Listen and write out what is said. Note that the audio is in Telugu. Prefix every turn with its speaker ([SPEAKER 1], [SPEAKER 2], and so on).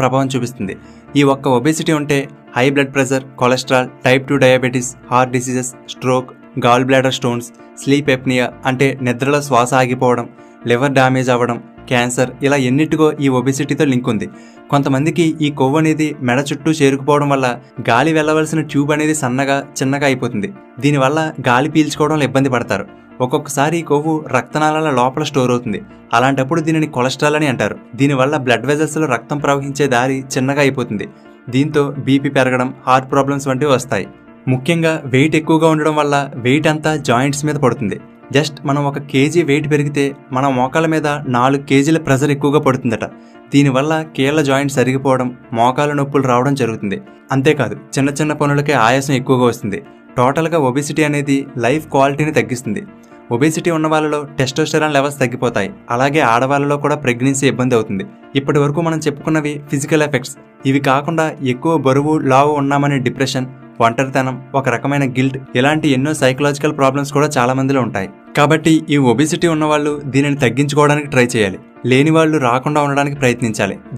[SPEAKER 1] ప్రభావం చూపిస్తుంది. ఈ ఒక్క ఒబేసిటీ ఉంటే high blood pressure, cholesterol, type 2 diabetes, heart diseases, stroke, gall bladder stones, sleep apnoea అంటే నిద్రలో శ్వాస ఆగిపోవడం, లివర్ డ్యామేజ్ అవ్వడం, క్యాన్సర్ ఇలా ఎన్నిటికో ఈ ఒబేసిటీతో లింక్ ఉంది. కొంతమందికి ఈ కొవ్వు అనేది మెడ చుట్టూ చేరుకుపోవడం వల్ల గాలి వెళ్ళవలసిన ట్యూబ్ అనేది సన్నగా చిన్నగా అయిపోతుంది. దీనివల్ల గాలి పీల్చుకోవడంలో ఇబ్బంది పడతారు. ఒక్కొక్కసారి ఈ కొవ్వు రక్తనాళాల లోపల స్టోర్ అవుతుంది. అలాంటప్పుడు దీనిని కొలెస్ట్రాల్ అని అంటారు. దీనివల్ల బ్లడ్ వెజల్స్లో రక్తం ప్రవహించే దారి చిన్నగా అయిపోతుంది. దీంతో బీపీ పెరగడం, హార్ట్ ప్రాబ్లమ్స్ వంటివి వస్తాయి. ముఖ్యంగా వెయిట్ ఎక్కువగా ఉండడం వల్ల వెయిట్ అంతా జాయింట్స్ మీద పడుతుంది. జస్ట్ మనం 1 కేజీ వెయిట్ పెరిగితే మన మోకాల మీద 4 కేజీల ప్రెషర్ ఎక్కువగా పడుతుందట. దీనివల్ల కీళ్ళ జాయింట్స్ అరిగిపోవడం, మోకాల నొప్పులు రావడం జరుగుతుంది. అంతేకాదు చిన్న చిన్న పనులకే ఆయాసం ఎక్కువగా వస్తుంది. టోటల్గా ఒబేసిటీ అనేది లైఫ్ క్వాలిటీని తగ్గిస్తుంది. ఒబేసిటీ ఉన్న వాళ్ళలో టెస్టోస్టెరాన్ లెవెల్స్ తగ్గిపోతాయి. అలాగే ఆడవాళ్ళలో కూడా ప్రెగ్నెన్సీ ఇబ్బంది అవుతుంది. ఇప్పటి వరకు మనం చెప్పుకున్నవి ఫిజికల్ ఎఫెక్ట్స్. ఇవి కాకుండా ఎక్కువ బరువు, లావు ఉన్నామనే డిప్రెషన్, ఒంటరితనం, ఒక రకమైన గిల్ట్ ఇలాంటి ఎన్నో సైకలాజికల్ ప్రాబ్లమ్స్ కూడా చాలా మందిలో ఉంటాయి. కాబట్టి ఈ ఒబేసిటీ ఉన్నవాళ్ళు దీనిని తగ్గించుకోవడానికి ట్రై చేయాలి. లేని వాళ్ళు రాకుండా ఉండడానికి ప్రయత్నించాలి.